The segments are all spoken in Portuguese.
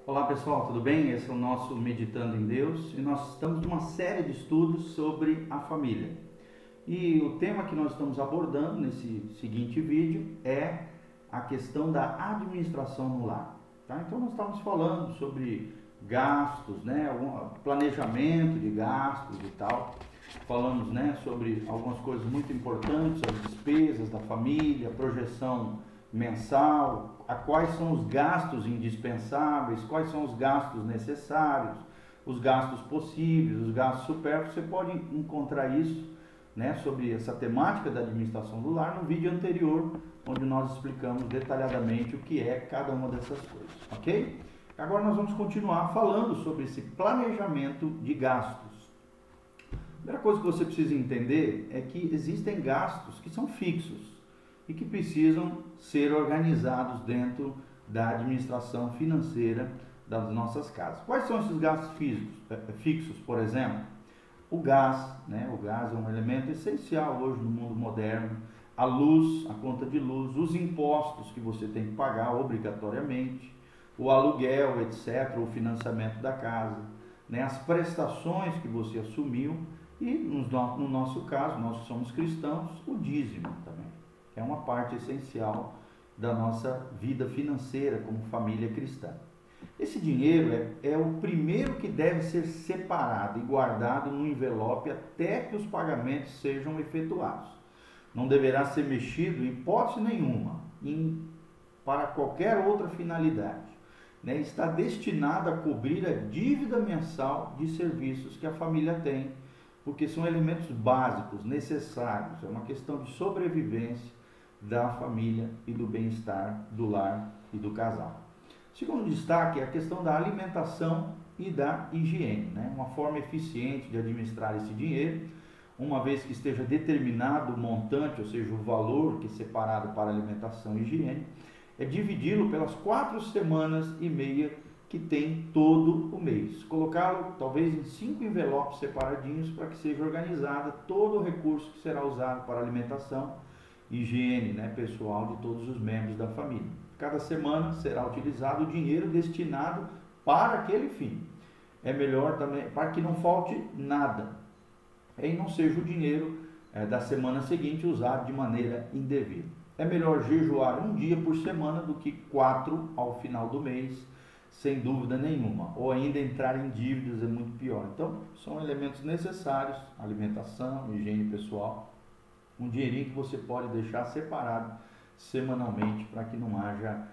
Olá pessoal, tudo bem? Esse é o nosso Meditando em Deus e nós estamos numa série de estudos sobre a família. E o tema que nós estamos abordando nesse seguinte vídeo é a questão da administração no lar. Tá? Então nós estamos falando sobre gastos, né? Planejamento de gastos e tal. Falamos, né, sobre algumas coisas muito importantes, as despesas da família, projeção mensal, quais são os gastos indispensáveis, quais são os gastos necessários, os gastos possíveis, os gastos supérfluos. Você pode encontrar isso, né, sobre essa temática da administração do lar no vídeo anterior, onde nós explicamos detalhadamente o que é cada uma dessas coisas, ok? Agora nós vamos continuar falando sobre esse planejamento de gastos. A primeira coisa que você precisa entender é que existem gastos que são fixos e que precisam ser organizados dentro da administração financeira das nossas casas. Quais são esses gastos fixos, por exemplo? O gás, né? O gás é um elemento essencial hoje no mundo moderno. A luz, a conta de luz, os impostos que você tem que pagar obrigatoriamente, o aluguel, etc., o financiamento da casa, né? As prestações que você assumiu e, no nosso caso, nós que somos cristãos, o dízimo também. É uma parte essencial da nossa vida financeira como família cristã. Esse dinheiro é o primeiro que deve ser separado e guardado no envelope até que os pagamentos sejam efetuados. Não deverá ser mexido em hipótese nenhuma para qualquer outra finalidade. Né? Está destinado a cobrir a dívida mensal de serviços que a família tem, porque são elementos básicos, necessários. É uma questão de sobrevivência da família e do bem-estar do lar e do casal. Segundo destaque é a questão da alimentação e da higiene, né? Uma forma eficiente de administrar esse dinheiro, uma vez que esteja determinado o montante, ou seja, o valor que é separado para alimentação e higiene, é dividi-lo pelas 4 semanas e meia que tem todo o mês. Colocá-lo talvez em 5 envelopes separadinhos para que seja organizado todo o recurso que será usado para alimentação e higiene, né, pessoal de todos os membros da família. Cada semana será utilizado o dinheiro destinado para aquele fim. É melhor também, para que não falte nada, e não seja o dinheiro da semana seguinte usado de maneira indevida. É melhor jejuar um dia por semana do que 4 ao final do mês, sem dúvida nenhuma, ou ainda entrar em dívidas é muito pior. Então, são elementos necessários, alimentação, higiene pessoal, um dinheirinho que você pode deixar separado semanalmente para que não haja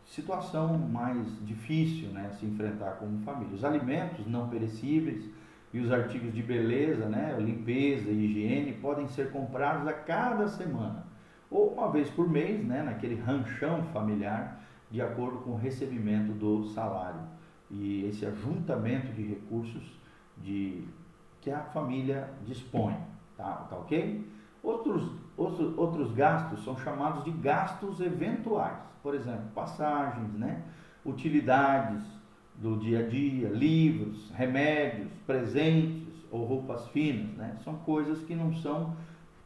situação mais difícil, né, se enfrentar como família. Os alimentos não perecíveis e os artigos de beleza, né, limpeza e higiene podem ser comprados a cada semana ou uma vez por mês, né, naquele ranchão familiar, de acordo com o recebimento do salário e esse ajuntamento de recursos que a família dispõe, tá ok? Outros gastos são chamados de gastos eventuais, por exemplo, passagens, né, utilidades do dia a dia, livros, remédios, presentes ou roupas finas, né? São coisas que não são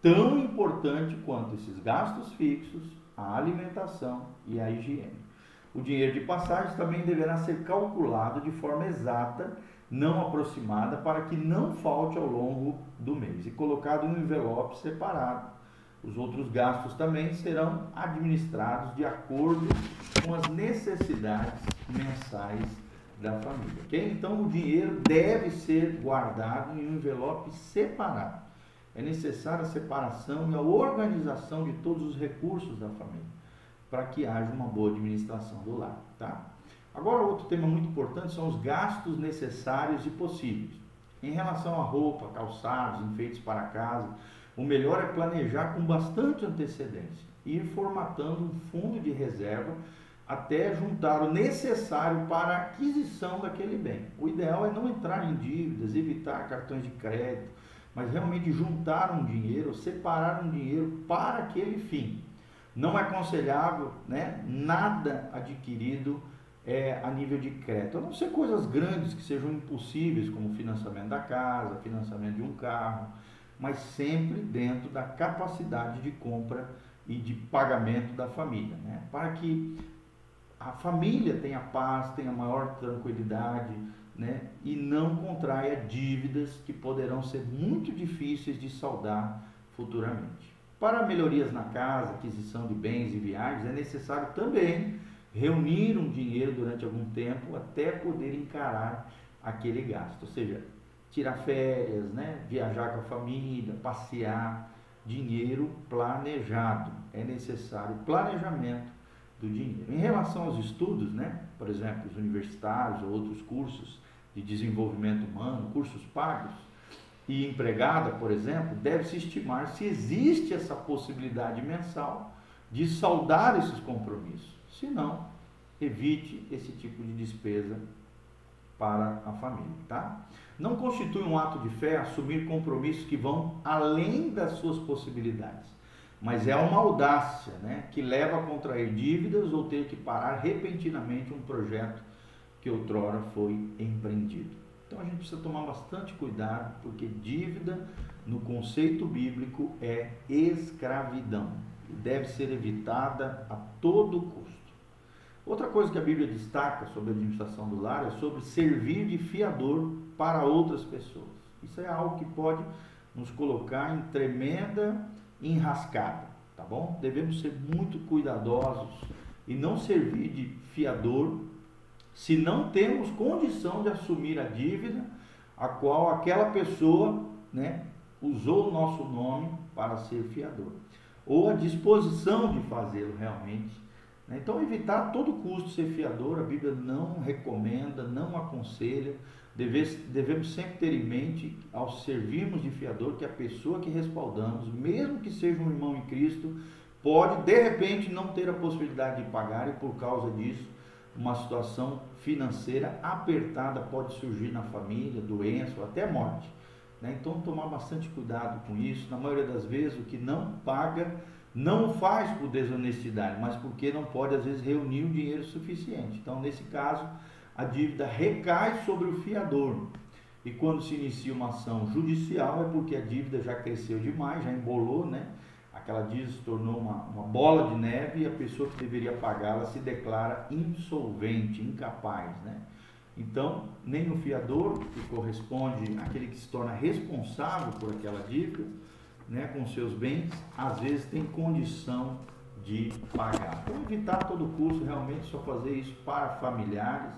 tão importantes quanto esses gastos fixos, a alimentação e a higiene. O dinheiro de passagens também deverá ser calculado de forma exata, não aproximada, para que não falte ao longo do mês e colocado em um envelope separado. Os outros gastos também serão administrados de acordo com as necessidades mensais da família. Okay? Então, o dinheiro deve ser guardado em um envelope separado. É necessária a separação e a organização de todos os recursos da família, para que haja uma boa administração do lar, tá? Agora, outro tema muito importante são os gastos necessários e possíveis. Em relação à roupa, calçados, enfeites para casa, o melhor é planejar com bastante antecedência e ir formatando um fundo de reserva até juntar o necessário para a aquisição daquele bem. O ideal é não entrar em dívidas, evitar cartões de crédito, mas realmente juntar um dinheiro, separar um dinheiro para aquele fim. Não é aconselhável, né, nada adquirido a nível de crédito, a não ser coisas grandes que sejam impossíveis, como financiamento da casa, financiamento de um carro, mas sempre dentro da capacidade de compra e de pagamento da família, né, para que a família tenha paz, tenha maior tranquilidade, né? E não contraia dívidas que poderão ser muito difíceis de saldar futuramente. Para melhorias na casa, aquisição de bens e viagens, é necessário também reunir um dinheiro durante algum tempo até poder encarar aquele gasto. Ou seja, tirar férias, né? Viajar com a família, passear, dinheiro planejado. É necessário planejamento do dinheiro. Em relação aos estudos, né? Por exemplo, os universitários ou outros cursos de desenvolvimento humano, cursos pagos, e empregada, por exemplo, deve-se estimar se existe essa possibilidade mensal de saldar esses compromissos. Se não, evite esse tipo de despesa para a família, tá? Não constitui um ato de fé assumir compromissos que vão além das suas possibilidades, mas é uma audácia, né, que leva a contrair dívidas ou ter que parar repentinamente um projeto que outrora foi empreendido. Então a gente precisa tomar bastante cuidado, porque dívida, no conceito bíblico, é escravidão e deve ser evitada a todo custo. Outra coisa que a Bíblia destaca sobre a administração do lar é sobre servir de fiador para outras pessoas. Isso é algo que pode nos colocar em tremenda enrascada, tá bom? Devemos ser muito cuidadosos e não servir de fiador se não temos condição de assumir a dívida a qual aquela pessoa, né, usou o nosso nome para ser fiador, ou a disposição de fazê-lo realmente, né? Então, evitar a todo custo ser fiador, a Bíblia não recomenda, não aconselha. Devemos sempre ter em mente, ao servirmos de fiador, que a pessoa que respaldamos, mesmo que seja um irmão em Cristo, pode de repente não ter a possibilidade de pagar, e por causa disso uma situação financeira apertada pode surgir na família, doença ou até morte, né? Então, tomar bastante cuidado com isso. Na maioria das vezes, o que não paga não faz por desonestidade, mas porque não pode, às vezes, reunir o dinheiro suficiente. Então, nesse caso, a dívida recai sobre o fiador. E quando se inicia uma ação judicial, é porque a dívida já cresceu demais, já embolou, né? Aquela dívida se tornou uma bola de neve, e a pessoa que deveria pagá-la se declara insolvente, incapaz, né? Então, nem o fiador, que corresponde àquele que se torna responsável por aquela dívida, né, com seus bens, às vezes tem condição de pagar. Então, evitar a todo custo, realmente só fazer isso para familiares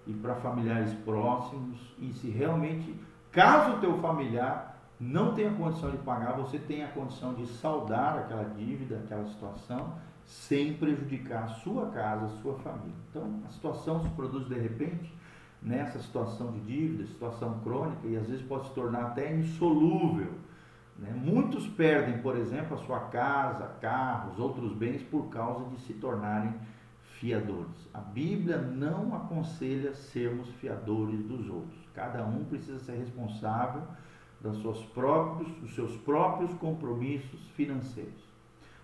e para familiares próximos. E se realmente, caso o teu familiar não tenha condição de pagar, você tem a condição de saldar aquela dívida, aquela situação, sem prejudicar a sua casa, a sua família. Então, a situação se produz de repente nessa situação de dívida, situação crônica, e às vezes pode se tornar até insolúvel, né? Muitos perdem, por exemplo, a sua casa, carros, outros bens por causa de se tornarem fiadores. A Bíblia não aconselha sermos fiadores dos outros. Cada um precisa ser responsável dos seus próprios compromissos financeiros.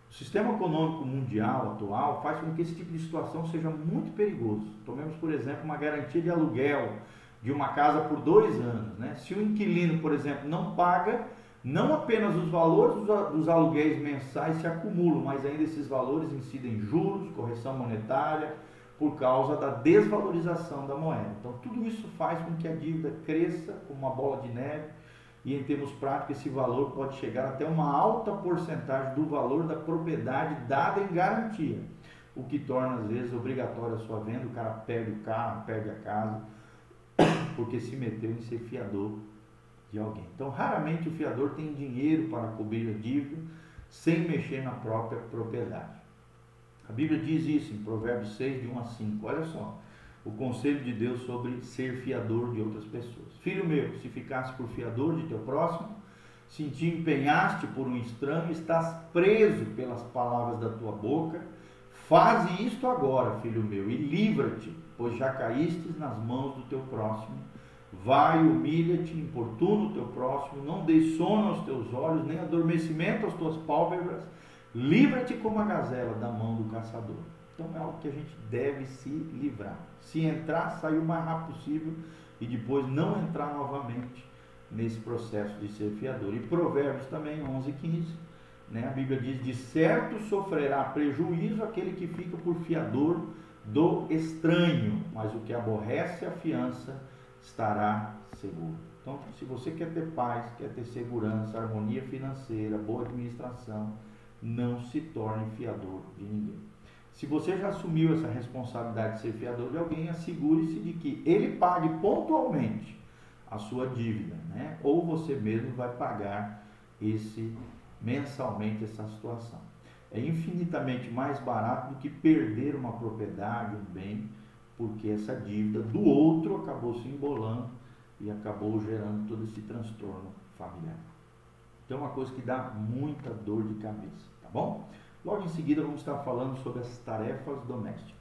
O sistema econômico mundial atual faz com que esse tipo de situação seja muito perigoso. Tomemos, por exemplo, uma garantia de aluguel de uma casa por 2 anos, né? Se o inquilino, por exemplo, não paga, não apenas os valores dos aluguéis mensais se acumulam, mas ainda esses valores incidem juros, correção monetária, por causa da desvalorização da moeda. Então, tudo isso faz com que a dívida cresça como uma bola de neve, e em termos práticos esse valor pode chegar até uma alta porcentagem do valor da propriedade dada em garantia, o que torna às vezes obrigatória a sua venda. O cara perde o carro, perde a casa, porque se meteu em ser fiador de alguém. Então, raramente o fiador tem dinheiro para cobrir a dívida sem mexer na própria propriedade. A Bíblia diz isso em Provérbios 6, de 1 a 5. Olha só o conselho de Deus sobre ser fiador de outras pessoas. Filho meu, se ficasse por fiador de teu próximo, se te empenhaste por um estranho, estás preso pelas palavras da tua boca. Faze isto agora, filho meu, e livra-te, pois já caístes nas mãos do teu próximo. Vai, humilha-te, importuna o teu próximo, não dê sono aos teus olhos, nem adormecimento às tuas pálpebras. Livra-te como a gazela da mão do caçador. Então é algo que a gente deve se livrar. Se entrar, sair o mais rápido possível e depois não entrar novamente nesse processo de ser fiador. E Provérbios também, 11:15, né? A Bíblia diz: de certo sofrerá prejuízo aquele que fica por fiador do estranho, mas o que aborrece a fiança estará seguro. Então, se você quer ter paz, quer ter segurança, harmonia financeira, boa administração, não se torne fiador de ninguém. Se você já assumiu essa responsabilidade de ser fiador de alguém, assegure-se de que ele pague pontualmente a sua dívida, né? Ou você mesmo vai pagar mensalmente essa situação. É infinitamente mais barato do que perder uma propriedade, um bem, porque essa dívida do outro acabou se embolando e acabou gerando todo esse transtorno familiar. Então é uma coisa que dá muita dor de cabeça, tá bom? Logo em seguida vamos estar falando sobre as tarefas domésticas.